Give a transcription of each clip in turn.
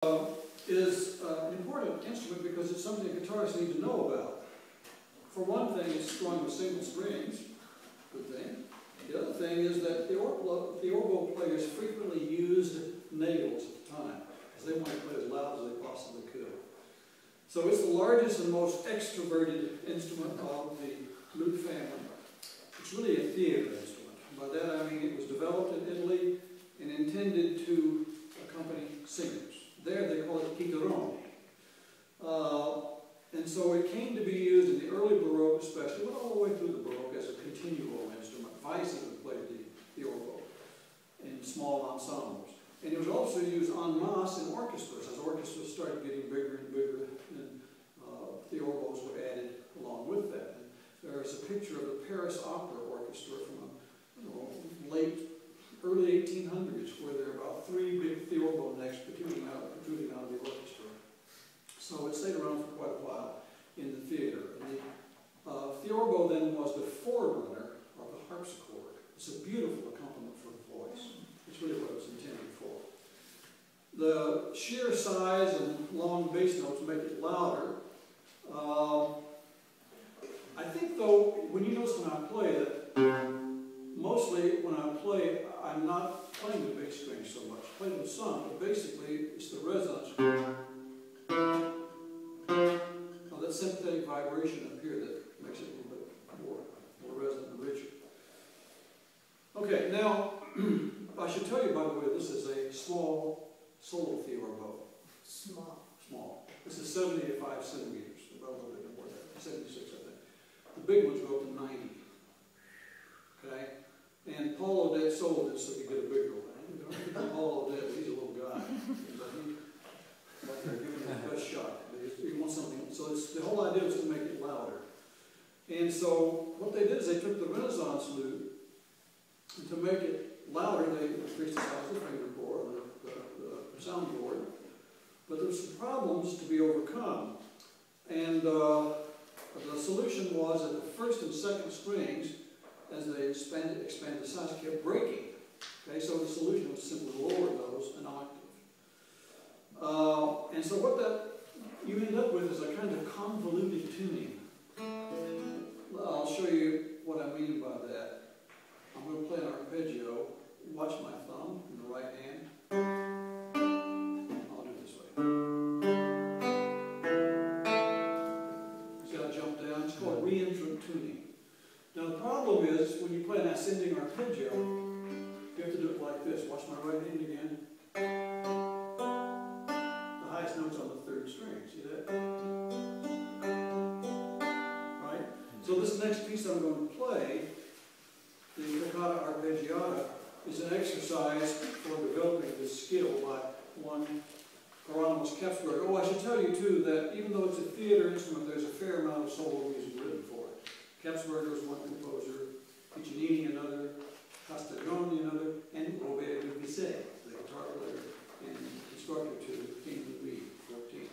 is an important instrument because it's something guitarists need to know about. For one thing, it's strung with single strings, good thing. The other thing is that the Theorbo players frequently used nails at the time, because they wanted to play as loud as they possibly could. So it's the largest and most extroverted instrument of the lute family. It's really a theater instrument. By that I mean it was developed in Italy and intended to accompany singers. There they call it chitarrone. And so it came to be used in the early Baroque especially, but all the way through the Baroque as a continuo instrument. Weissman played the Theorbo in small ensembles. And it was also used en masse in orchestras. As orchestras started getting bigger and bigger, and Theorbos were added along with that. And there is a picture of the Paris Opera Orchestra from early 1800s, where there are about 3 big Theorbo necks protruding out of the orchestra. So it stayed around for quite a while in the theater. And the Theorbo then was the forerunner of the harpsichord. It's a beautiful accompaniment for the voice. It's really what it was intended for. The sheer size and long bass notes make it louder. I think, though, when you notice when I play that, mostly when I play, I'm not playing the big strings so much. I play them some, but basically it's the resonance. Now that sympathetic vibration up here that makes it a little bit more resonant and richer. Okay, now I should tell you, by the way, this is a small solo Theorbo. Small. Small. This is 75 centimeters, about a little bit more than that, 76 I think. The big ones go up to 90. Okay? And Paul Odette sold it so he could get a bigger one. You don't think of Paul Odette, he's a little guy. But they're giving him the best shot. He wants something. So the whole idea was to make it louder. And so what they did is they took the Renaissance lute, and to make it louder, they increased the size of the fingerboard, the soundboard. But there were some problems to be overcome. And the solution was that the first and second strings, as they expanded the size, kept breaking. Okay, so the solution was simply lower those an octave. And so what you end up with is a kind of convoluted tuning. I'll show you what I mean by that. I'm going to play an arpeggio. Watch my thumb in the right hand. I'll do it this way. It's got to jump down. It's called reentrant tuning. Now the problem is, when you play an ascending arpeggio, you have to do it like this. Watch my right hand again. The highest note's on the third string. See that? Right? So this next piece I'm going to play, the Toccata Arpeggiata, is an exercise for developing this skill by one Hieronymus Kepsberger. Oh, I should tell you too that even though it's a theater instrument, there's a fair amount of solo music written for it. Kepsberger is one composer, Piccinini another, Castiglione another, and Robert Duvisset, the guitar player and instructor to King Louis XIV.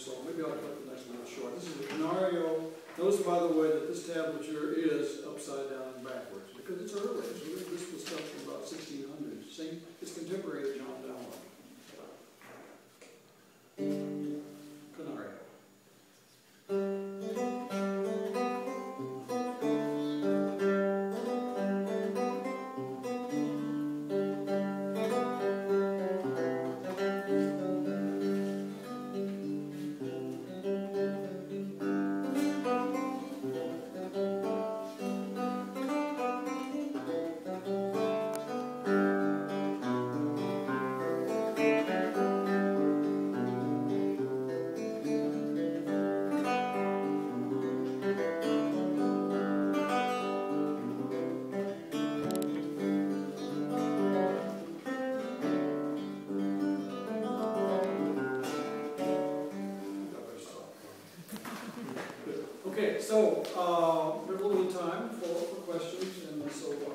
so maybe I'll cut the next one short. This is a Canario. Notice, by the way, that this tablature is upside down and backwards, because it's early. So this was stuff from about 1600. Same, it's contemporary to John Dowland. Canario. Okay, so we have a little bit of time for questions, and so we've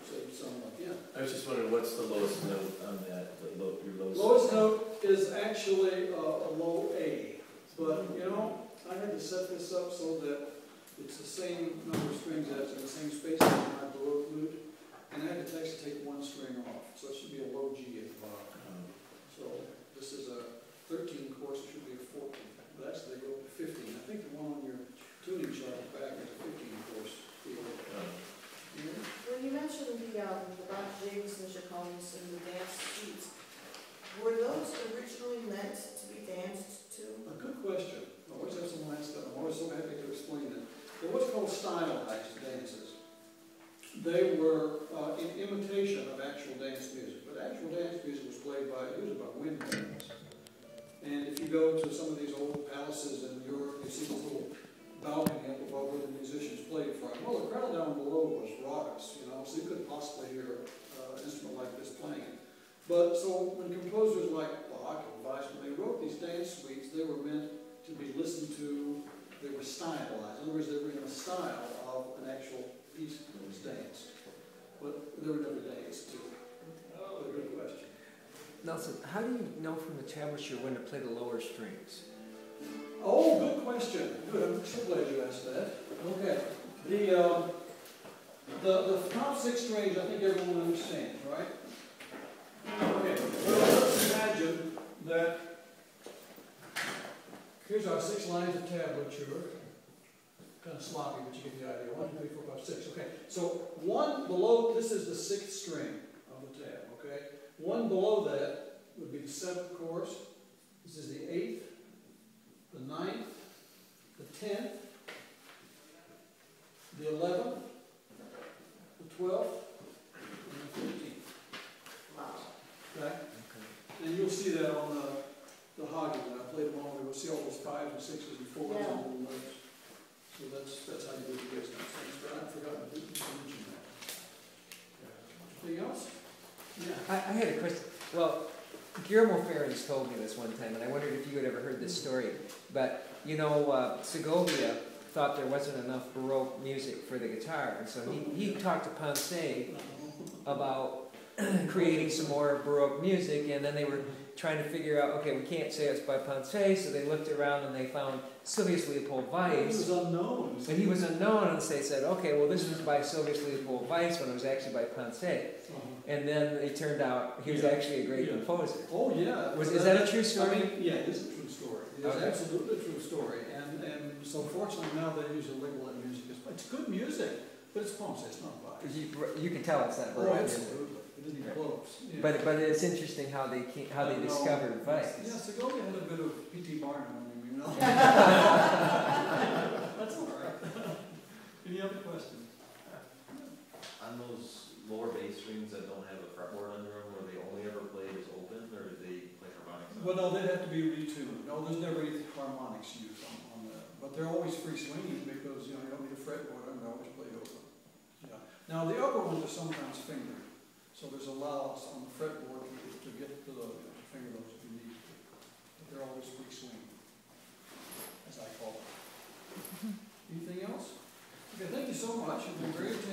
saved some at the end. I was just wondering, what's the lowest note on that? Your Lowest note is actually a low A, but you know, I had to set this up so that it's the same number of strings as in the same space as my Baroque flute, and I had to actually take one string off, so it should be a low G at the bottom. So this is a 13 course, it should be a 14, but actually they go up to 15. I think the one on your tuning chart back is a 15 course. When you mentioned the Bob James and Chacones and the dance sheets, were those originally meant to be danced to? A good question. I always have someone ask that. I'm always so happy to explain it. They're what's called stylized dances. They were in imitation of actual dance music, but actual dance music was played usually by wind bands. And if you go to some of these old palaces in Europe, you see this little balcony up above where the musicians played from. Well, the crowd down below was raucous, you know, so you could possibly hear an instrument like this playing. But so when composers like Bach and Weiss, when they wrote these dance suites, they were meant to be listened to. They were stylized. In other words, they were in a style of an actual piece that was danced. But they were never danced to. But a good question. Nelson, how do you know from the tablature when to play the lower strings? Oh, good question. Good. I'm so glad you asked that. Okay. The top 6 strings, I think everyone understands, right? Okay. So let's imagine that here's our 6 lines of tablature. Kind of sloppy, but you get the idea. 1, 2, 3, 4, 5, 6. Okay. So one below, this is the 6th string of the tab. Okay. One below that would be the 7th course. This is the 8th. The 9th, the 10th, the 11th, the 12th, and the 15th. Wow. Okay? And you'll see that on the Hagen. When I played them all, you'll see all those 5s and 6s and 4s and little notes. So that's how you do the business. But I've forgotten to mention that. Anything else? Yeah. I had a question. Well, Guillermo Ferrens told me this one time, and I wondered if you had ever heard this story. But, you know, Segovia thought there wasn't enough Baroque music for the guitar, and so he talked to Ponce about creating some more Baroque music, and then they were trying to figure out, okay, we can't say it's by Ponce, so they looked around and they found Silvius Leopold Weiss. He was unknown. And he was unknown, and they said, okay, well, this was by Silvius Leopold Weiss when it was actually by Ponce. And then it turned out he was actually a great composer. Oh, yeah. Is that a true story? I mean, yeah, it is a true story. It is absolutely a true story. And so fortunately now they use a label in music. It's good music, but it's Ponce, it's not Weiss. You can tell it's not Baroque. Oh, absolutely. It isn't even close. Yeah. But it's interesting how they discovered Weiss. Yeah, Segovia had a bit of P.T. Barnum on him, you know. That's all right. Any other questions? On those lower bass strings that don't have a fretboard under them, were they only ever played as open, or did they play harmonics? Well, no, they'd have to be retuned. No, there's never any harmonics used on that. But they're always free swinging because, you know, you don't need a fretboard and they always play open. Yeah. Now, the upper ones are sometimes fingered. So there's allowance on the fretboard to get to the finger those if you need to. But they're always free swinging, as I call it. Anything else? Okay, thank you so much. You've been very attentive.